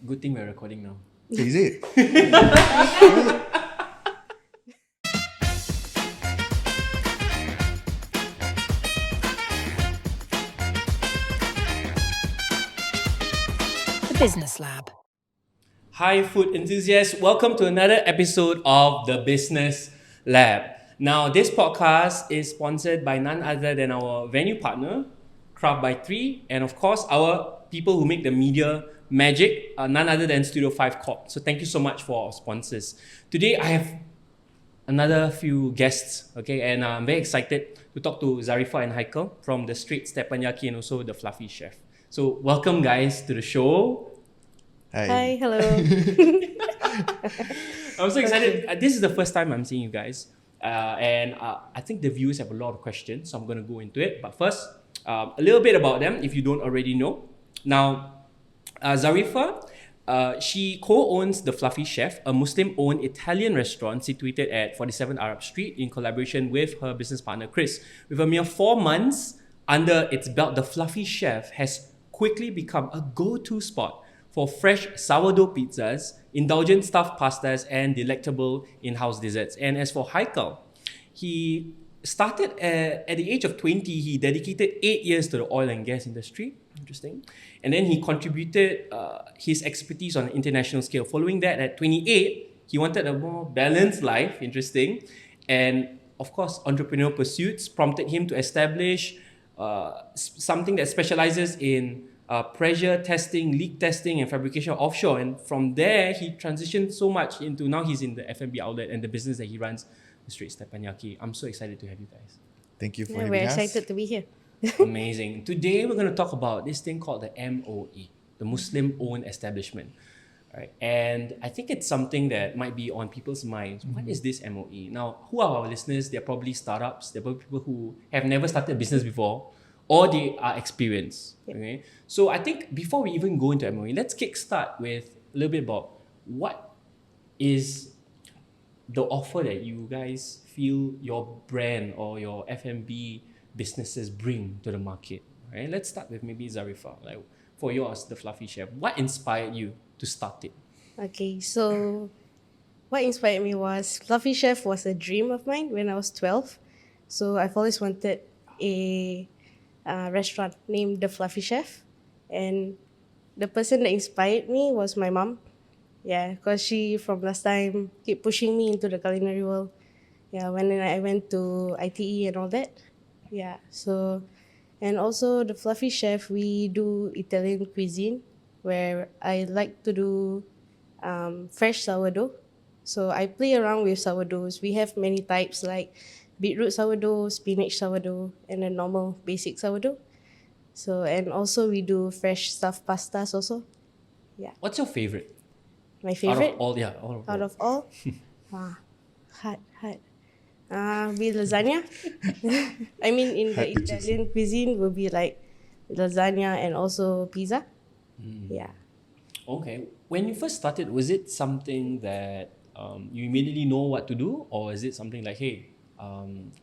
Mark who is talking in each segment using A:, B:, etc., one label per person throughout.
A: Good thing we're recording now.
B: Is it?
C: The Business Lab.
A: Hi, food enthusiasts. Welcome to another episode of the Business Lab. Now, this podcast is sponsored by none other than our venue partner, Craft by 3, and of course, our people who make the media magic, none other than Studio 5 Corp. So thank you so much for our sponsors. Today, I have another few guests, okay, and I'm very excited to talk to Zarifah and Haikal from the Straight Teppanyaki and also the Fluffy Chef. So welcome guys to the show.
D: Hi, hello.
A: I'm so excited. This is the first time I'm seeing you guys. And I think the viewers have a lot of questions, so I'm going to go into it. But first, a little bit about them if you don't already know. Now, Zarifah, she co-owns The Fluffy Chef, a Muslim-owned Italian restaurant situated at 47 Arab Street in collaboration with her business partner, Chris. With a mere 4 months under its belt, The Fluffy Chef has quickly become a go-to spot for fresh sourdough pizzas, indulgent stuffed pastas, and delectable in-house desserts. And as for Haikal, he started at the age of 20, he dedicated 8 years to the oil and gas industry. Interesting. And then he contributed his expertise on an international scale. Following that, at 28, he wanted a more balanced life. Interesting. And of course, entrepreneurial pursuits prompted him to establish something that specializes in pressure testing, leak testing, and fabrication offshore. And from there, he transitioned so much into now he's in the F&B outlet and the business that he runs, the Straight Teppanyaki. I'm so excited to have you guys.
B: Thank you for
D: Yeah,
B: having
D: we're
B: us.
D: excited to be here.
A: Amazing. Today, we're going to talk about this thing called the MOE, the Muslim-owned establishment. Right? And I think it's something that might be on people's minds. What is this MOE? Now, who are our listeners? They're probably startups. They're probably people who have never started a business before, or they are experienced. Okay? So I think before we even go into MOE, let's kickstart with a little bit about what is the offer that you guys feel your brand or your F&B businesses bring to the market. Right? Let's start with maybe Zarifah. Like for yours, the Fluffy Chef, what inspired you to start it?
D: Okay, so what inspired me was Fluffy Chef was a dream of mine when I was 12. So I've always wanted a restaurant named The Fluffy Chef. And the person that inspired me was my mom. Yeah, because she from last time keep pushing me into the culinary world. Yeah, when I went to ITE and all that. Yeah, so and also the Fluffy Chef, we do Italian cuisine where I like to do fresh sourdough. So I play around with sourdoughs. We have many types like beetroot sourdough, spinach sourdough, and a normal basic sourdough. So and also we do fresh stuffed pastas also. Yeah,
A: What's your favorite?
D: my favorite
A: Out of all, yeah.
D: out of all, hard. Be lasagna. I mean, in the Italian cuisine will be like lasagna and also pizza. Yeah.
A: Okay. When you first started, was it something that you immediately know what to do, or is it something like, hey,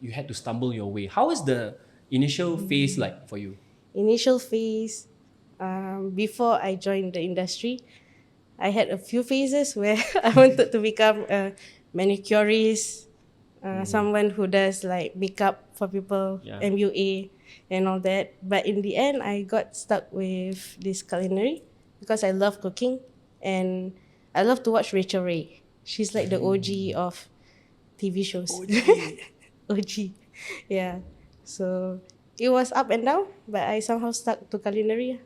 A: you had to stumble your way? How is the initial phase like for you?
D: Initial phase, before I joined the industry, I had a few phases where I wanted to become a manicurist, someone who does like makeup for people,
A: Yeah.
D: MUA and all that. But in the end, I got stuck with this culinary because I love cooking and I love to watch Rachel Ray. She's like the OG of TV shows. OG. Yeah. So it was up and down, but I somehow stuck to culinary.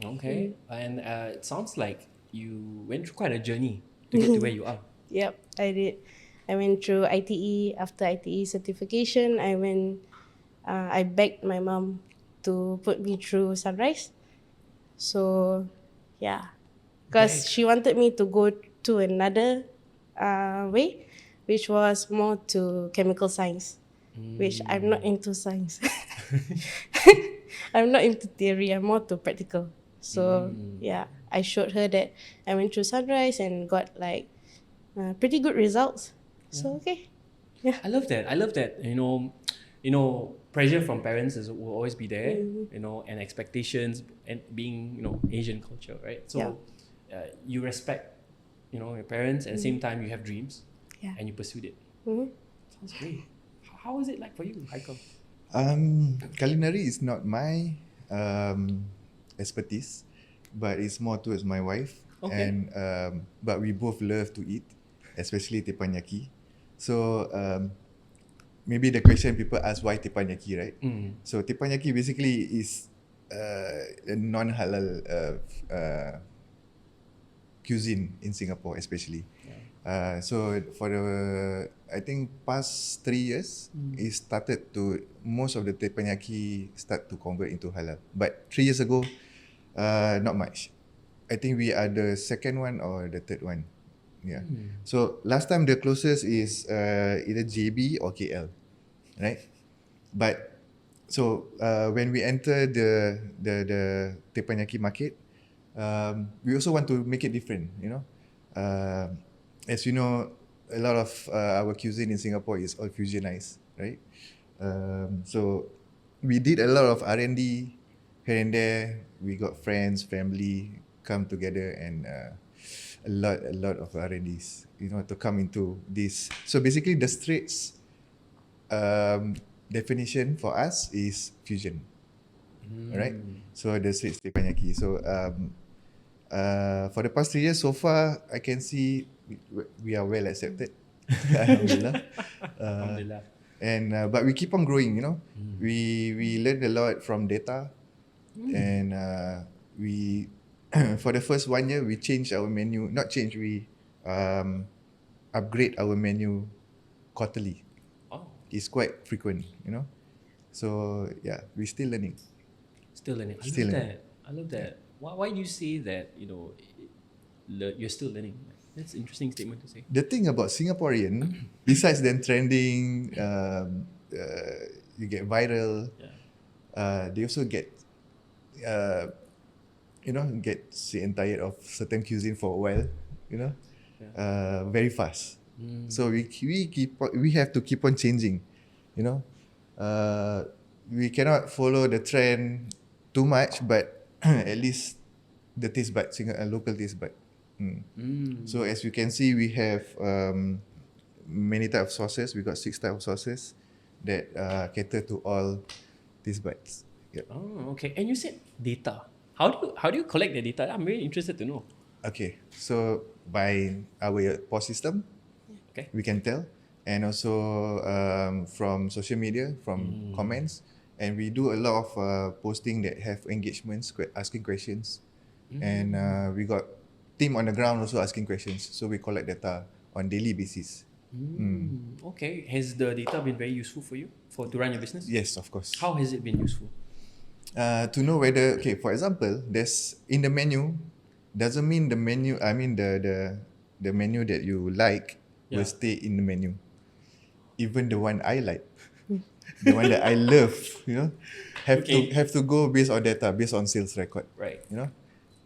A: Okay. And it sounds like you went through quite a journey to get to where you are.
D: Yep, I did. I went through ITE. After ITE certification, I begged my mom to put me through Sunrise. So, yeah. Because she wanted me to go to another way, which was more to chemical science, which I'm not into science. I'm not into theory, I'm more to practical. So, yeah, I showed her that I went through Sunrise and got like pretty good results. So, okay. Yeah.
A: I love that. I love that. Pressure from parents will always be there. And expectations and being Asian culture, right? So,
D: Yeah.
A: you respect, your parents, at the same time you have dreams,
D: Yeah.
A: and you pursued it.
D: Mm-hmm.
A: Sounds great. How is it like for you, Haikal?
B: Culinary is not my expertise, but it's more towards my wife.
A: Okay.
B: And but we both love to eat, especially teppanyaki. So maybe the question people ask, why teppanyaki, right? So teppanyaki basically is a non-halal cuisine in Singapore, especially. So for I think past 3 years, it started to, most of the teppanyaki start to convert into halal. But 3 years ago, not much. I think we are the second one or the third one. Yeah. So last time the closest is either JB or KL, right? But so when we enter the teppanyaki market, we also want to make it different. As you know, a lot of our cuisine in Singapore is all fusionized, right? So we did a lot of R&D here and there. We got friends, family come together, and a lot of R&Ds, to come into this. So basically, the Straits definition for us is fusion, right? So the Straits teppanyaki. So for the past 3 years, so far, I can see we are well accepted. Alhamdulillah.
A: Alhamdulillah.
B: And but we keep on growing. We learned a lot from data, and we for the first 1 year we changed our menu. Not change, we upgrade our menu quarterly.
A: Oh,
B: It's quite frequent. So yeah, we're still learning.
A: still learning.
B: Still learning.
A: I love that. Why do you say that? You're still learning. That's an interesting statement to say.
B: The thing about Singaporean, besides them trending, you get viral. They also get, get sick and tired of certain cuisine for a while. Very fast. So we have to keep on changing. We cannot follow the trend too much, but at least the taste bud, local taste bud. So as you can see, we have many types of sauces. We got 6 types of sauces that cater to all taste buds. Yep.
A: Oh, okay. And you said data. How do you collect the data? I'm very interested to know.
B: Okay, so by our POS system,
A: Okay.
B: we can tell, and also from social media, from comments, and we do a lot of posting that have engagements, asking questions, and we got team on the ground also asking questions. So we collect data on daily basis.
A: Okay. Has the data been very useful for you to run your business?
B: Yes, of course.
A: How has it been useful?
B: To know whether, okay, for example, there's in the menu, doesn't mean the menu, I mean the menu that you like will stay in the menu. Even the one I like, the one that I love, have to go based on data, based on sales record.
A: Right.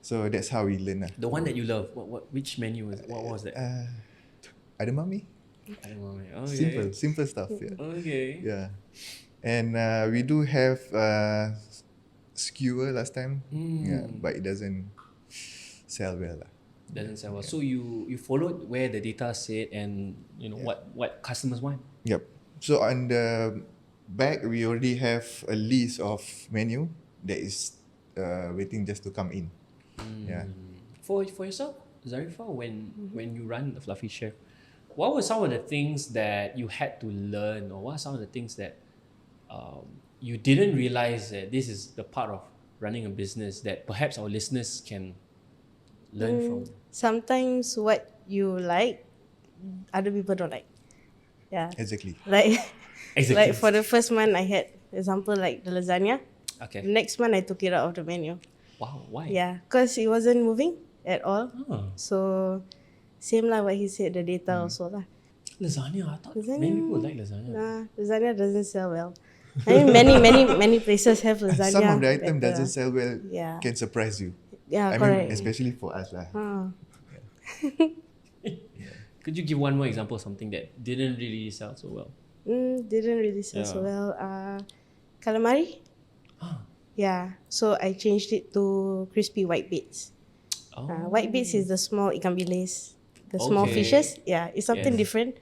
B: So that's how we learn.
A: The one that you love. Which menu was? What was that?
B: Edamame.
A: I don't know. Okay.
B: Simple stuff. Yeah.
A: Okay.
B: Yeah. And we do have skewer last time. Yeah, but it doesn't sell well.
A: Doesn't sell well. So you followed where the data said, and what customers want.
B: Yep. So on the back, we already have a list of menu that is waiting just to come in. Yeah.
A: For yourself, Zarifah, when you run the Fluffy Chef, what were some of the things that you had to learn, or what are some of the things that you didn't realize that this is the part of running a business that perhaps our listeners can learn from?
D: Sometimes what you like, other people don't like. Yeah.
B: Exactly.
D: Like,
A: Exactly.
D: like for the first month, I had example like the lasagna.
A: Okay.
D: The next month, I took it out of the menu.
A: Wow. Why?
D: Yeah, because it wasn't moving at all.
A: Oh.
D: So, same like what he said, the data also lah.
A: Lasagna. I thought
D: Lasagna.
A: many people like lasagna.
D: Nah, lasagna doesn't sell well. I mean, many places have lasagna.
B: Some of the item
D: better.
B: doesn't sell well.
D: Yeah.
B: Can surprise you.
D: Yeah,
B: I
D: correct.
B: mean, especially for us lah.
A: Could you give one more example of something that didn't really sell so well?
D: Didn't really sell so well. Calamari. Yeah, so I changed it to crispy white bits. White beads is the small ikan bilis, the small
A: Okay.
D: fishes. Yeah, it's something
A: Yes.
D: different.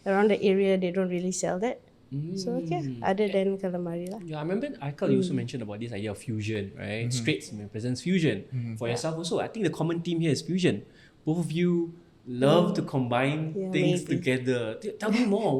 D: Around the area, they don't really sell that. So other than calamari lah.
A: Yeah, I remember Haikal you also mentioned about this idea of fusion, right? Straits represents fusion. For yourself also, I think the common theme here is fusion. Both of you love to combine
D: Yeah,
A: things
D: maybe.
A: together. Tell me more.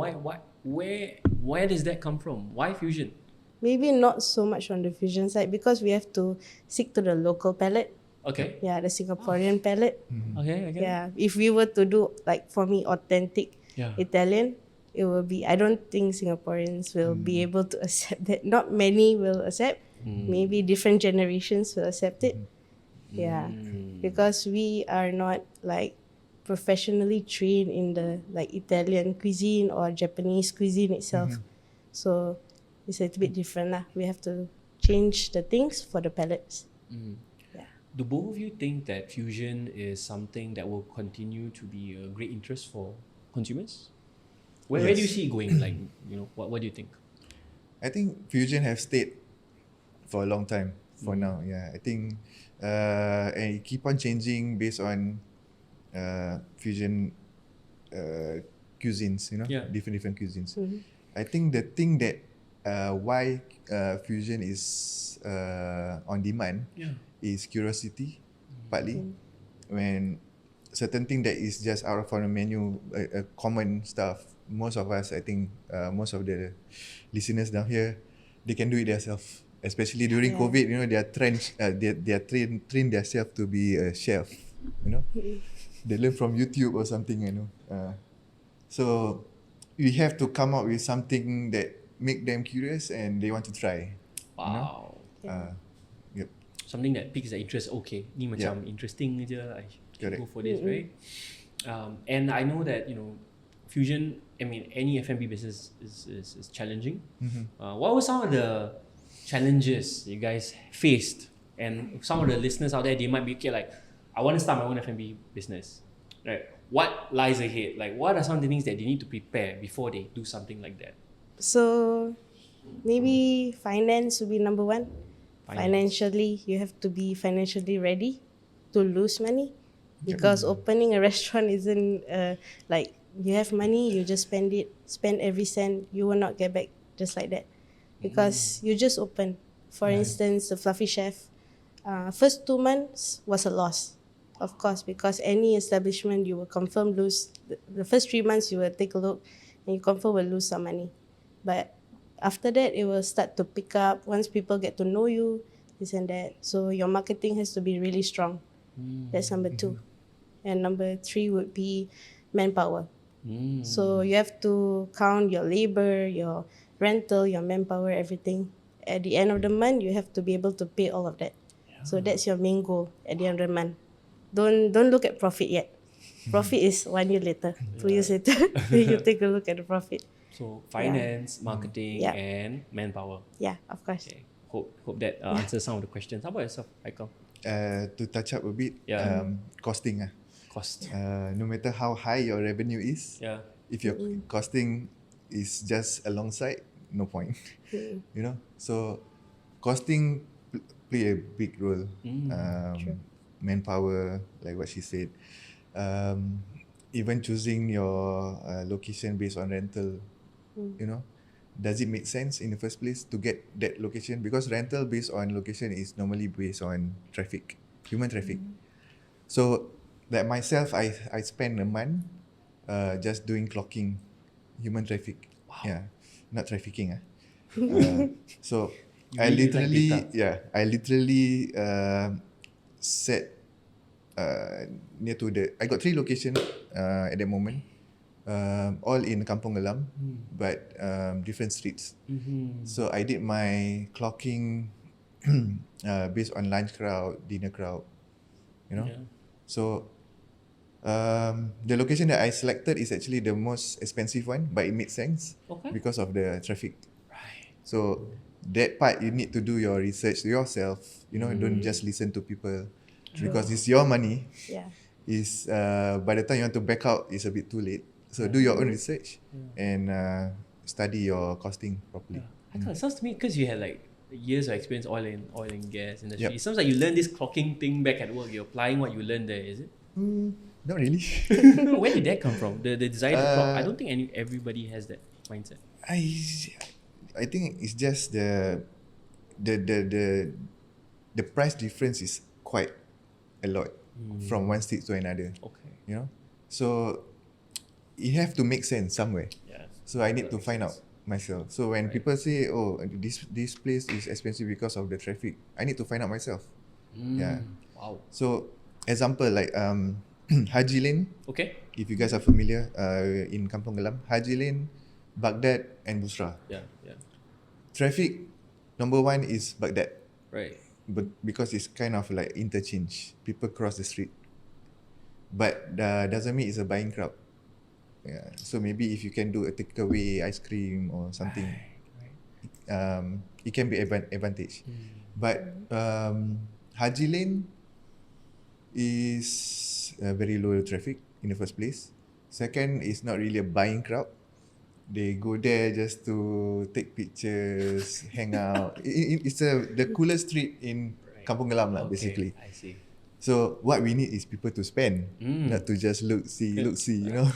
A: Where does that come from? Why fusion?
D: Maybe not so much on the fusion side because we have to stick to the local palette.
A: Okay.
D: Yeah, the Singaporean palette.
A: Okay.
D: Yeah, if we were to do like for me authentic
A: Yeah.
D: Italian, it will be. I don't think Singaporeans will be able to accept that. Not many will accept. Maybe different generations will accept it. Yeah, because we are not like professionally trained in the like Italian cuisine or Japanese cuisine itself. So it's a little bit different lah. We have to change the things for the palettes.
A: Do both of you think that fusion is something that will continue to be a great interest for consumers? Where do you see it going? Like, what do you think?
B: I think fusion have stayed for a long time for now. Yeah, I think and it keep on changing based on fusion cuisines.
A: Yeah.
B: Different cuisines. I think the thing that why fusion is on demand is curiosity, partly. When certain thing that is just out of our menu, a common stuff. Most of us, I think, most of the listeners down here, they can do it themselves. Especially during COVID, they are trained themselves to be a chef. They learn from YouTube or something. So we have to come up with something that make them curious and they want to try.
A: Wow.
B: Yep.
A: Something that piques their interest. Okay, ni macam interesting je. I should go for this, right? And I know that fusion. I mean, any F&B business is challenging. What were some of the challenges you guys faced? And some of the listeners out there, they might be like, I want to start my own F&B business. Right? What lies ahead? Like, what are some of the things that they need to prepare before they do something like that?
D: So maybe finance would be number one. Financially, you have to be financially ready to lose money because opening a restaurant isn't like you have money, you just spend every cent, you will not get back just like that because you just open. For instance, the Fluffy Chef, first 2 months was a loss, of course, because any establishment you will confirm lose. The first 3 months you will take a look and you confirm will lose some money. But after that, it will start to pick up once people get to know you, this and that. So your marketing has to be really strong. That's number 2. And number 3 would be manpower. So you have to count your labor, your rental, your manpower, everything. At the end of the month, you have to be able to pay all of that. So that's your main goal at the end of the month. Don't look at profit yet. Profit is 1 year later, 2 years later. You take a look at the profit.
A: So finance, marketing, and manpower.
D: Yeah, of course.
A: Okay. Hope that answers some of the questions. How about yourself, Haikal?
B: To touch up a bit, costing.
A: Cost.
B: No matter how high your revenue is, if your costing is just alongside, no point. So costing play a big role. Manpower, like what she said. Even choosing your location based on rental, does it make sense in the first place to get that location? Because rental based on location is normally based on traffic, human traffic. So like myself, I spend a month just doing clocking human traffic.
A: Wow.
B: Yeah, not trafficking. So
A: You
B: I
A: really like
B: literally set near to I got 3 locations at that moment, all in Kampung Gelam, but different streets. So I did my clocking based on lunch crowd, dinner crowd, So the location that I selected is actually the most expensive one, but it made sense because of the traffic.
A: Right.
B: So that part you need to do your research yourself. Don't just listen to people because it's your money.
D: Yeah.
B: Is by the time you want to back out, it's a bit too late. So do your own research and study your costing properly.
A: Haikal, it sounds to me because you had like years of experience oil and gas industry.
B: Yep.
A: It sounds like you learned this clocking thing back at work. You're applying what you learned there, is it?
B: Not really.
A: Where did that come from? The desire to clock. I don't think everybody has that mindset.
B: I think it's just the price difference is quite a lot from one state to another.
A: Okay.
B: You know, so it have to make sense somewhere.
A: Yeah.
B: So I need to find out myself. So when people say, "Oh, this place is expensive because of the traffic," I need to find out myself. Yeah.
A: Wow.
B: So example like Haji Lane.
A: Okay.
B: If you guys are familiar, in Kampung Gelam, Haji Lane, Baghdad and Busra.
A: Yeah.
B: Traffic number one is Baghdad,
A: Right.
B: but because it's kind of like interchange, people cross the street. But doesn't mean it's a buying crowd. Yeah. So maybe if you can do a takeaway ice cream or something, it can be advantage. But Haji Lane is very low traffic in the first place. Second, it's not really a buying crowd. They go there just to take pictures, hang out. It's the coolest street in Kampung Gelam lah, basically.
A: I see.
B: So what we need is people to spend, not to just look, see, you know.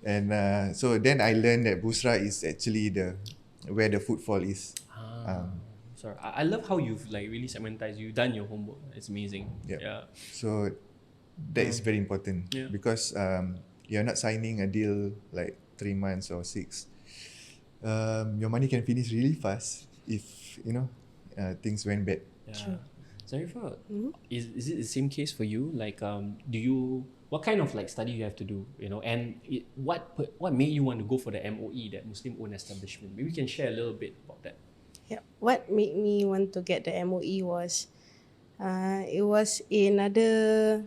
B: And so then I learned that Busra is actually where the footfall is.
A: Sorry, I love how you've like really segmentized. You've done your homework. It's amazing.
B: Yep.
A: Yeah.
B: So that is very important because you're not signing a deal like 3 months or 6. Your money can finish really fast if you know things went bad.
A: Yeah. Zarifah, is it the same case for you? Like, what kind of like study you have to do? You know, and what made you want to go for the MOE, that Muslim-owned establishment? Maybe you can share a little bit about that.
D: Yeah. What made me want to get the MOE was, it was another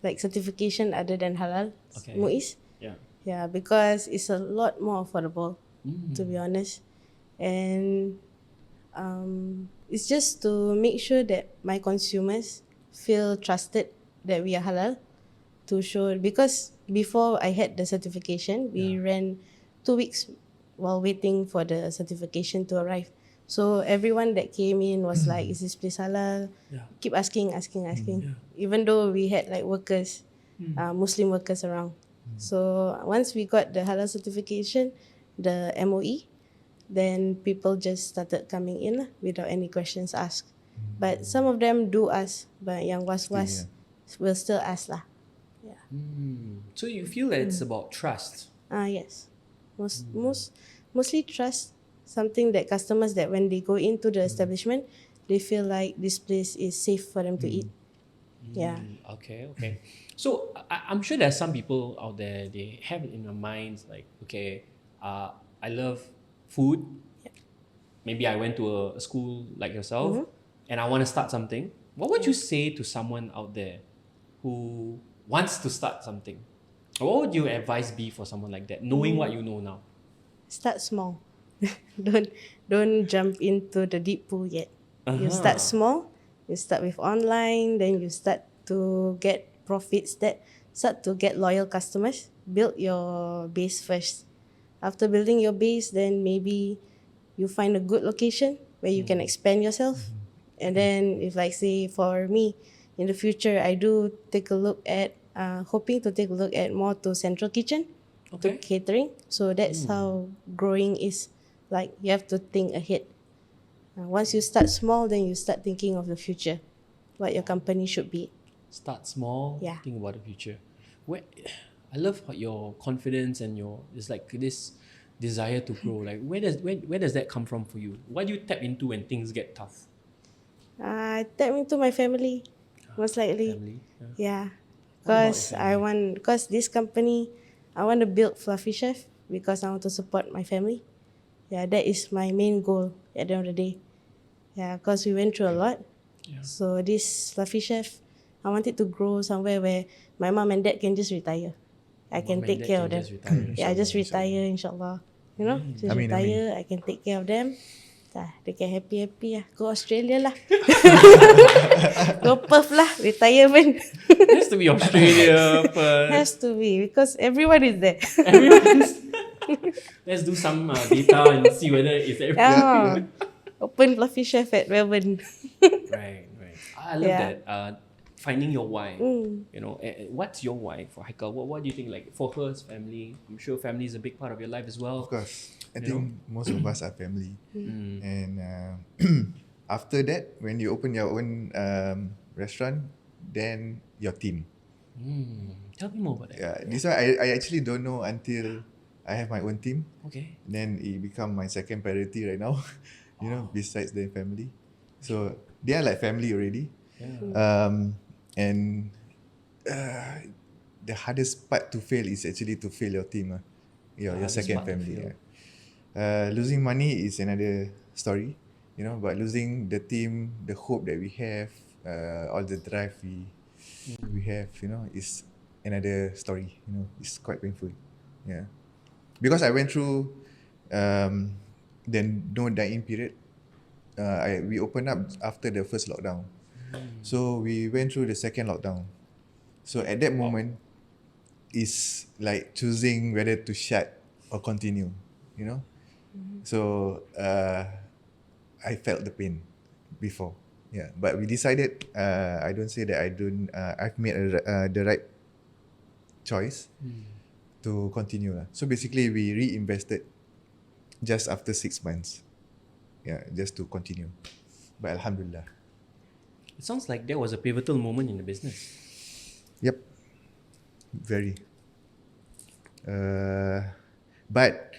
D: like certification other than halal MOEs.
A: Yeah.
D: Yeah, because it's a lot more affordable, to be honest, and it's just to make sure that my consumers feel trusted that we are halal, to show, because before I had the certification, we ran 2 weeks while waiting for the certification to arrive. So everyone that came in was like, is this place halal? Keep asking. Even though we had like workers, Muslim workers around. So once we got the halal certification, the MOE, then people just started coming in without any questions asked. But some of them do ask, but yang was will still ask lah. Yeah.
A: So you feel that it's about trust?
D: Yes. Mostly trust. Something that customers, that when they go into the establishment, they feel like this place is safe for them to eat. Yeah.
A: Okay. So I'm sure there's some people out there, they have it in their minds like, okay, I love food. Maybe I went to a school like yourself and I want to start something. What would you say to someone out there who wants to start something? What would your advice be for someone like that, knowing what you know now?
D: Start small. Don't jump into the deep pool yet. You start small. You start with online, then you start to get profits, start to get loyal customers. Build your base first. After building your base, then maybe you find a good location where you can expand yourself. And then if, like say for me, in the future, I do take a look at, hoping to take a look at more to central kitchen, to catering. So that's how growing is. Like, you have to think ahead. Once you start small, then you start thinking of the future, what your company should be.
A: Start small, think about the future. I love your confidence and it's like this desire to grow. Like, where does that come from for you? What do you tap into when things get tough?
D: I tap into my family, most likely.
A: Family?
D: Yeah. Because this company, I want to build Fluffy Chef because I want to support my family. Yeah, that is my main goal at the end of the day. Yeah, because we went through a lot. Yeah. So this Fluffy Chef, I want it to grow somewhere where my mom and dad can just retire. I can take care of them. I just retire, inshallah. You know, just retire, I can take care of them. They can happy. Go Australia lah. Go Perth lah, retirement.
A: Has to be Australia, Perth.
D: Has to be, because everyone is there.
A: Let's do some data and see whether it's everything.
D: Open Fluffy Chef at Melbourne.
A: Right. I love
D: Yeah.
A: that. Finding your why.
D: Mm.
A: You know, what's your why for Haikal? What do you think? Like for her, family. I'm sure family is a big part of your life as well.
B: Of course, I
A: You
B: think most of us are family,
A: Mm.
B: and after that, when you open your own restaurant, then your team.
A: Tell me more about that.
B: Yeah, this one I actually don't know until I have my own team.
A: Okay.
B: Then it become my second priority right now. Besides the family, so they are like family already.
A: Yeah.
B: And the hardest part to fail is actually to fail your team, your
A: Hardest
B: second
A: part to
B: family.
A: fail.
B: Losing money is another story, but losing the team, the hope that we have, all the drive we have, is another story. It's quite painful. Yeah, because I went through the no dine-in period. We opened up after the first lockdown. So we went through the second lockdown. So at that moment, it's like choosing whether to shut or continue, So I felt the pain before. Yeah, but we decided, I don't say that I've made the right choice to continue. So basically, we reinvested just after 6 months. Yeah, just to continue. But Alhamdulillah.
A: It sounds like there was a pivotal moment in the business.
B: Yep. Very. But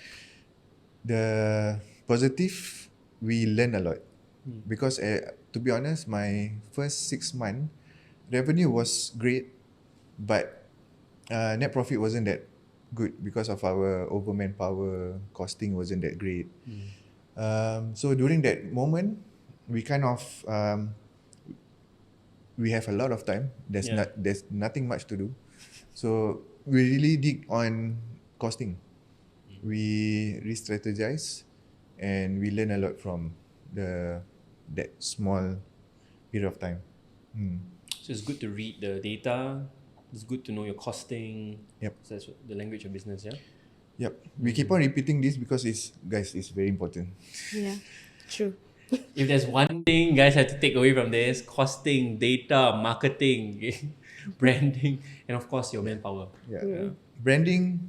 B: the positive, we learn a lot. Because to be honest, my first 6 months, revenue was great, but net profit wasn't that good because of our over manpower, costing wasn't that great. So during that moment, we kind of we have a lot of time. There's nothing much to do, so we really dig on costing. We re-strategize, and we learn a lot from that small period of time.
A: So it's good to read the data. It's good to know your costing.
B: Yep.
A: So that's the language of business, yeah?
B: Yep. We keep on repeating this because it's very important.
D: Yeah, true.
A: If there's one thing you guys have to take away from this, costing, data, marketing, branding, and of course your manpower.
B: Yeah. Branding,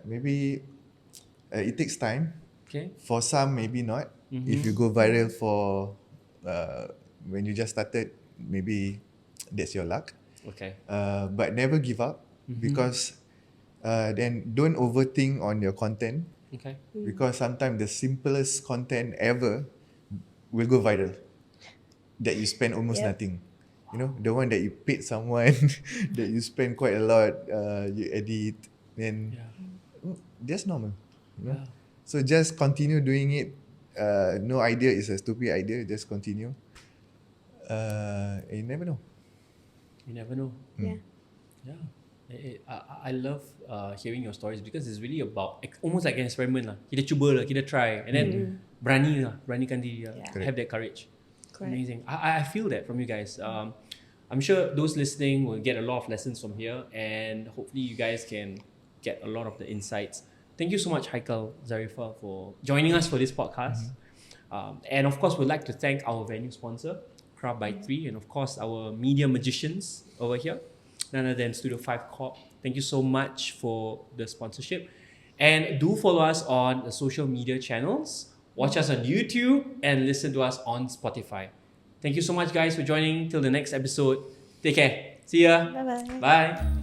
B: maybe it takes time.
A: Okay.
B: For some, maybe not. If you go viral for when you just started, maybe that's your luck.
A: Okay.
B: But never give up because then don't overthink on your content,
A: Okay.
B: because sometimes the simplest content ever will go viral that you spend almost nothing. The one that you paid someone that you spend quite a lot, you edit, then that's normal.
A: Yeah.
B: So just continue doing it. No idea is a stupid idea. Just continue. You never know.
A: You never know.
D: Yeah.
A: I love hearing your stories because it's really about almost like an experiment lah. Kita cuba lah, kita try, and then beranikan diri lah. Have that courage.
D: Correct.
A: Amazing. I feel that from you guys. I'm sure those listening will get a lot of lessons from here, and hopefully you guys can get a lot of the insights. Thank you so much, Haikal, Zarifah, for joining us for this podcast. And of course, we'd like to thank our venue sponsor, Craft by 3, and of course our media magicians over here, none other than Studio 5 Corp. Thank you so much for the sponsorship. And do follow us on the social media channels, watch us on YouTube, and listen to us on Spotify. Thank you so much, guys, for joining. Till the next episode. Take care. See ya.
D: Bye-bye.
A: Bye.